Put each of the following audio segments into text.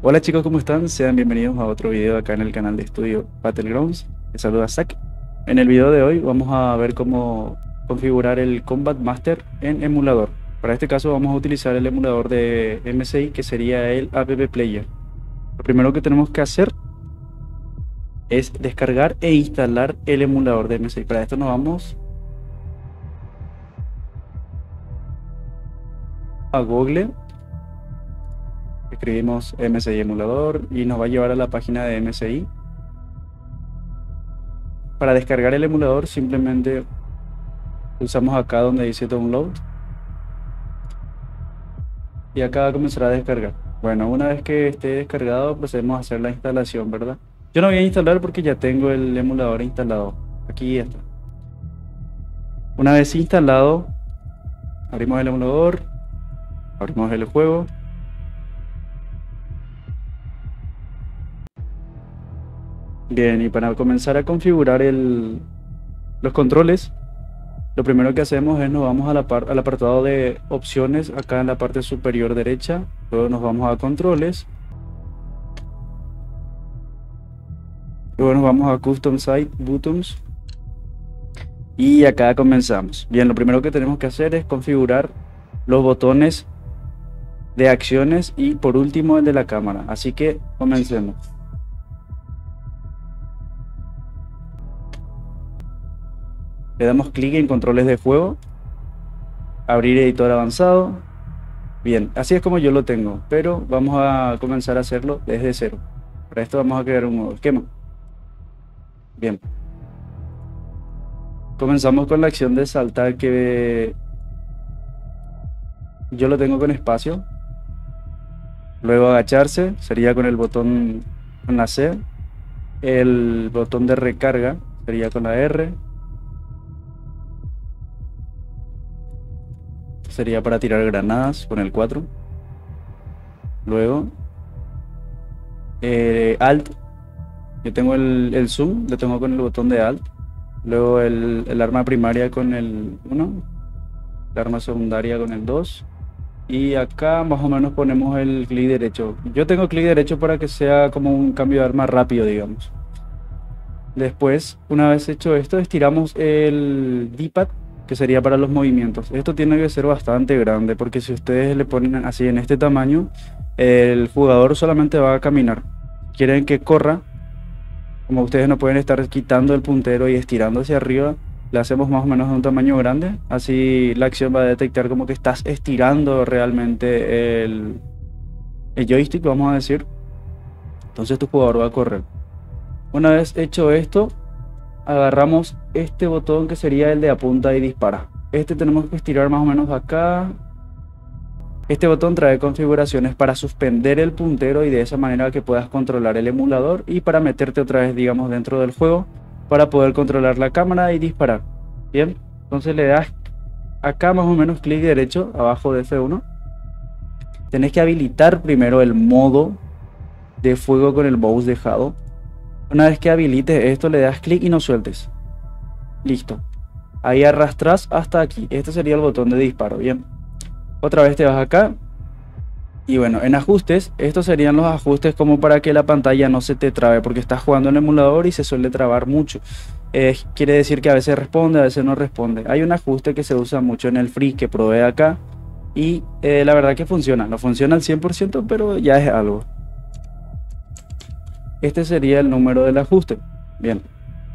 Hola chicos, ¿cómo están? Sean bienvenidos a otro video acá en el canal de estudio Battlegrounds. Les saluda Zack. En el video de hoy vamos a ver cómo configurar el Combat Master en emulador. Para este caso vamos a utilizar el emulador de MSI, que sería el App Player. Lo primero que tenemos que hacer es descargar e instalar el emulador de MSI. Para esto nos vamos a Google. Escribimos MSI emulador y nos va a llevar a la página de MSI. Para descargar el emulador simplemente pulsamos acá donde dice download y acá va a comenzar a descargar. Bueno, una vez que esté descargado procedemos a hacer la instalación, ¿verdad? Yo no voy a instalar porque ya tengo el emulador instalado. Aquí está. Una vez instalado, abrimos el emulador, abrimos el juego. Bien, y para comenzar a configurar los controles, lo primero que hacemos es nos vamos a al apartado de opciones, acá en la parte superior derecha. Luego nos vamos a controles. Luego nos vamos a Custom Site Buttons. Y acá comenzamos. Bien, lo primero que tenemos que hacer es configurar los botones de acciones y por último el de la cámara. Así que comencemos. Le damos clic en controles de juego, abrir editor avanzado. Bien, así es como yo lo tengo, pero vamos a comenzar a hacerlo desde cero. Para esto vamos a crear un nuevo esquema. Bien, comenzamos con la acción de saltar, que yo lo tengo con espacio. Luego agacharse sería con el botón, con la C. El botón de recarga sería con la R. Sería para tirar granadas con el 4. Luego Alt. Yo tengo el zoom, lo tengo con el botón de Alt. Luego el arma primaria con el 1. El arma secundaria con el 2. Y acá más o menos ponemos el clic derecho. Yo tengo clic derecho para que sea como un cambio de arma rápido, digamos. Después, una vez hecho esto, estiramos el D-pad, que sería para los movimientos. Esto tiene que ser bastante grande, porque si ustedes le ponen así en este tamaño, el jugador solamente va a caminar. Quieren que corra, como ustedes no pueden estar quitando el puntero y estirando hacia arriba, le hacemos más o menos de un tamaño grande. Así la acción va a detectar como que estás estirando realmente el joystick, vamos a decir. Entonces tu jugador va a correr. Una vez hecho esto, agarramos este botón que sería el de apunta y dispara. Este tenemos que estirar más o menos acá. Este botón trae configuraciones para suspender el puntero y de esa manera que puedas controlar el emulador, y para meterte otra vez, digamos, dentro del juego para poder controlar la cámara y disparar. Bien, entonces le das acá más o menos clic derecho abajo de F1. Tenés que habilitar primero el modo de fuego con el mouse dejado. Una vez que habilites esto, le das clic y no sueltes. Listo. Ahí arrastras hasta aquí. Este sería el botón de disparo. Bien. Otra vez te vas acá. Y bueno, en ajustes, estos serían los ajustes como para que la pantalla no se te trabe, porque estás jugando en emulador y se suele trabar mucho. Quiere decir que a veces responde, a veces no responde. Hay un ajuste que se usa mucho en el Free que probé acá. Y la verdad que funciona. No funciona al 100%, pero ya es algo. Este sería el número del ajuste. Bien,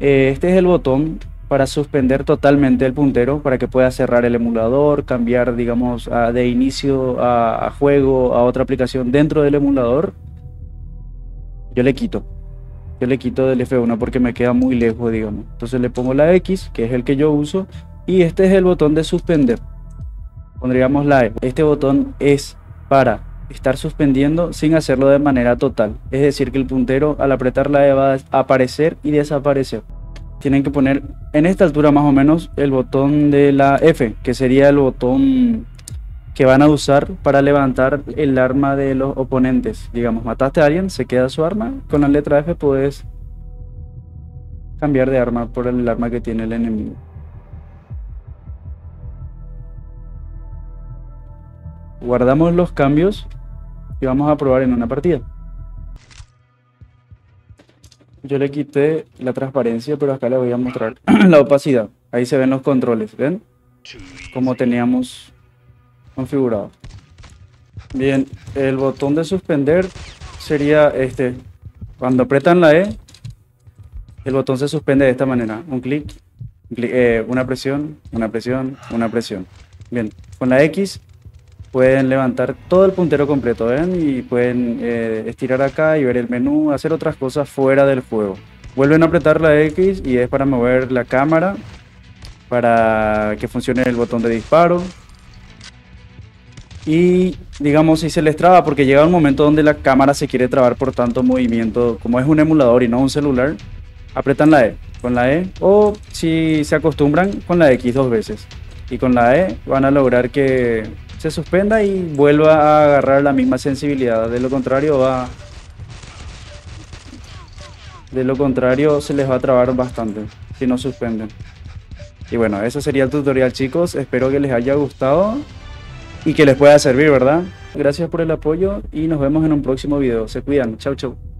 este es el botón para suspender totalmente el puntero, para que pueda cerrar el emulador, cambiar, digamos, de inicio a juego, a otra aplicación dentro del emulador. Yo le quito del F1 porque me queda muy lejos, digamos. Entonces le pongo la X, que es el que yo uso, y este es el botón de suspender. Pondríamos la E. Este botón es para estar suspendiendo sin hacerlo de manera total. Es decir, que el puntero al apretar la E va a aparecer y desaparecer. Tienen que poner en esta altura más o menos el botón de la F, que sería el botón que van a usar para levantar el arma de los oponentes. Digamos, mataste a alguien, se queda su arma. Con la letra F puedes cambiar de arma por el arma que tiene el enemigo. Guardamos los cambios y vamos a probar en una partida. Yo le quité la transparencia, pero acá le voy a mostrar la opacidad. Ahí se ven los controles, ¿ven? Como teníamos configurado. Bien, el botón de suspender sería este. Cuando apretan la E, el botón se suspende de esta manera. Un clic, una presión, una presión, una presión. Bien, con la X pueden levantar todo el puntero completo, ¿ven? Y pueden estirar acá y ver el menú, hacer otras cosas fuera del juego. Vuelven a apretar la X y es para mover la cámara, para que funcione el botón de disparo. Y digamos, si se les traba, porque llega un momento donde la cámara se quiere trabar por tanto movimiento, como es un emulador y no un celular, apretan la E con la E, o si se acostumbran, con la X 2 veces. Y con la E van a lograr que se suspenda y vuelva a agarrar la misma sensibilidad. De lo contrario se les va a trabar bastante si no suspenden. Y bueno, eso sería el tutorial, chicos. Espero que les haya gustado y que les pueda servir, ¿verdad? Gracias por el apoyo y nos vemos en un próximo video. Se cuidan. Chau, chau.